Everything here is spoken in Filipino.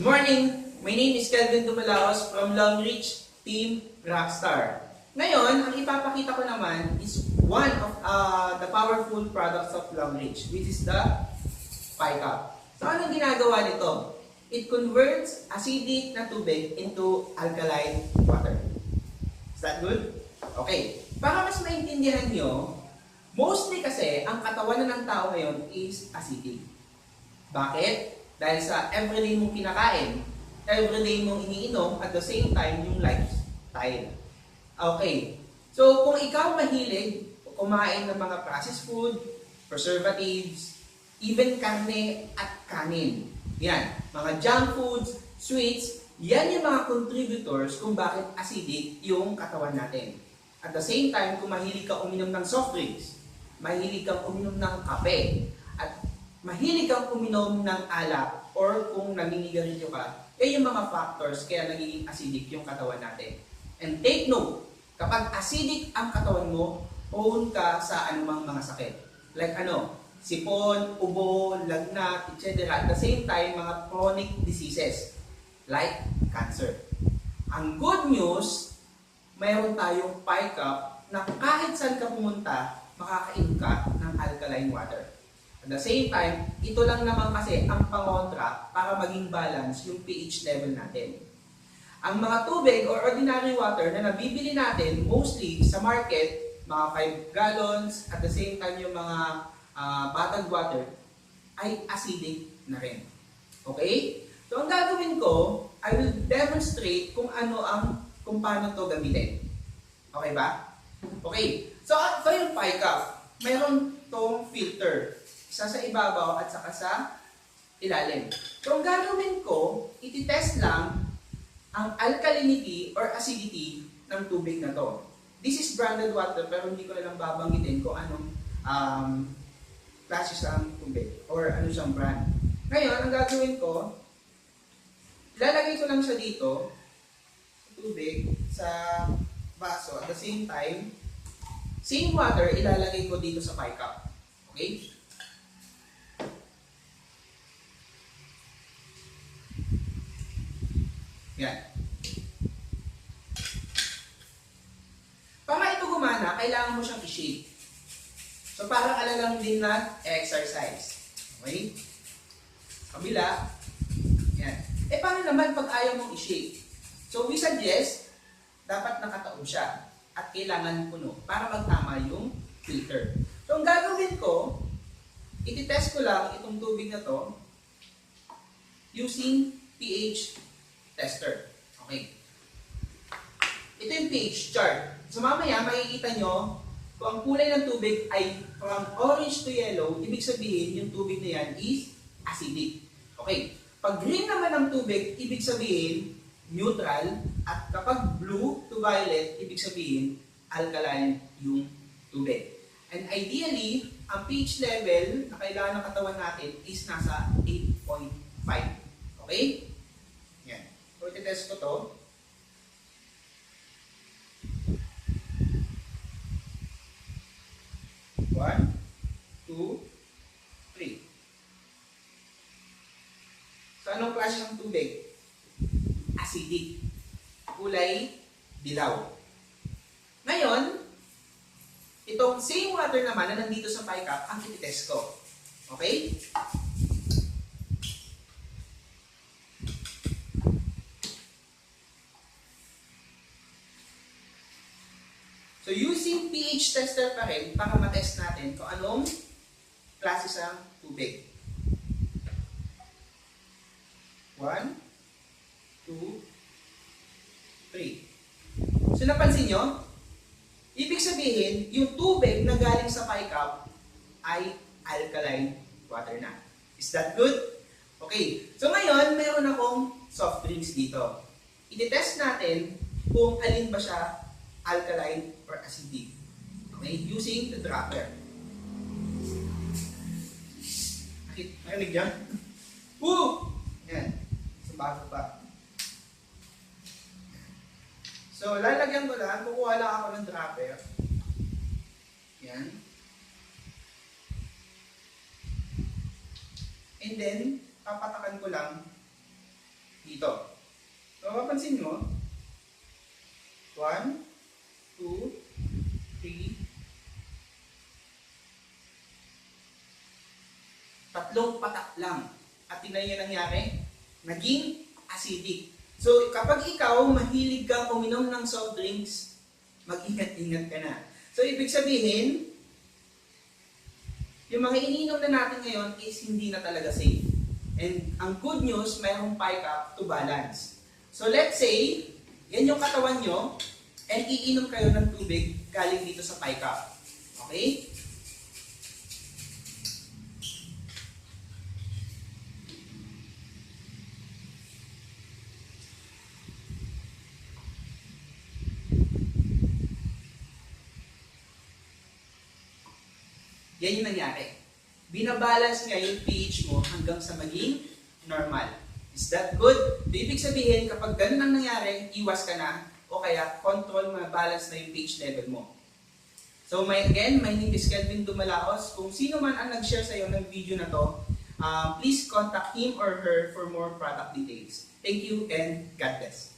Good morning! My name is Kelvin Dumalaos from Longreach Team Rockstar. Ngayon, ang ipapakita ko naman is one of the powerful products of Longreach, which is the PiCap. So, anong ginagawa nito? It converts acidic na tubig into alkaline water. Is that good? Okay. Para mas maintindihan nyo, mostly kasi ang katawan ng tao ngayon is acidic. Bakit? Dahil sa everyday mong kinakain, everyday mong iniinom, at the same time, yung lifestyle. Okay. So, kung ikaw mahilig kumain ng mga processed food, preservatives, even karne at kanin, yan, mga junk foods, sweets, yan yung mga contributors kung bakit acidic yung katawan natin. At the same time, kung mahilig ka uminom ng soft drinks, mahilig kang uminom ng kape, at mahilig kang uminom ng alak, or kung naninigarilyo ka, yan yung mga factors kaya nagiging acidic yung katawan natin. And take note, kapag acidic ang katawan mo, prone ka sa anumang mga sakit. Like sipon, ubo, lagnat, etc. At the same time, mga chronic diseases like cancer. Ang good news, mayroon tayong PiCap na kahit saan ka pumunta, makakainom ka ng alkaline water. At the same time, ito lang naman kasi ang pangontra para maging balance yung pH level natin. Ang mga tubig or ordinary water na nabibili natin mostly sa market, mga 5 gallons, at the same time yung mga bottled water, ay acidic na rin. Okay? So ang gagawin ko, I will demonstrate kung paano to gamitin. Okay ba? Okay. So yung PiCap, mayroon tong filter. Isa sa ibabaw at saka sa ilalim. So, ang gagawin ko, ititest lang ang alkalinity or acidity ng tubig na to. This is branded water pero hindi ko na lang babanggitin kung anong klase ng tubig or ano siyang brand. Ngayon, ang gagawin ko, ilalagay ko lang siya dito, tubig, sa baso. At the same time, same water, ilalagay ko dito sa PiCap. Okay? Yan. Para ito gumana, kailangan mo siyang i-shake. So, parang lang din na exercise. Okay? Kabila. Yan. Paano naman pag ayaw mong i-shake? So, we suggest, dapat nakataob siya. At kailangan puno para magtama yung filter. So, ang gagawin ko, ititest ko lang itong tubig na to using pH tester. Okay. Ito yung pH chart. So mamaya makikita nyo kung ang kulay ng tubig ay from orange to yellow, ibig sabihin yung tubig na yan is acidic. Okay. Pag green naman ang tubig, ibig sabihin neutral, at kapag blue to violet, ibig sabihin alkaline yung tubig. And ideally, ang pH level na kailangan ng katawan natin is nasa 8.5. Okay? Yan. So, iti-test ko to. One, two, three. So, anong klase ng tubig? Acidic. Kulay dilaw. Ngayon, itong same water naman na nandito sa PiCap, ang iti-test ko. Okay? So, using pH tester pa rin para matest natin kung anong klase sa tubig. 1, 2, 3. So, napansin nyo? Ibig sabihin, yung tubig na galing sa PiCap ay alkaline water na. Is that good? Okay. So, ngayon, meron akong soft drinks dito. Iti-test natin kung alin ba siya alkaline or acidic. Okay? Using the dropper. Nakinig niya? Woo! Yan. So, bago pa. So, lalagyan ko lang. Kukuha lang ako ng dropper. Yan. And then, papatakan ko lang dito. So, mapapansin mo, 1, 2, 3, tatlong patak lang. At tingnan nyo nangyari, naging acidic. So, kapag ikaw mahilig kang uminom ng soft drinks, mag-ingat-ingat ka na. So, ibig sabihin, yung mga ininom na natin ngayon is hindi na talaga safe. And ang good news, mayroong pick-up to balance. So, let's say, yan yung katawan nyo, and iinom kayo ng tubig galing dito sa pick-up. Okay? Yan yung nangyari. Binabalance nga yung pH mo hanggang sa maging normal. Is that good? Ibig sabihin, kapag ganun ang nangyari, iwas ka na, o kaya control, balance na yung pH level mo. So again, my name is Kelvin Dumalaos. Kung sino man ang nag-share sa iyo ng video na to, please contact him or her for more product details. Thank you and God bless.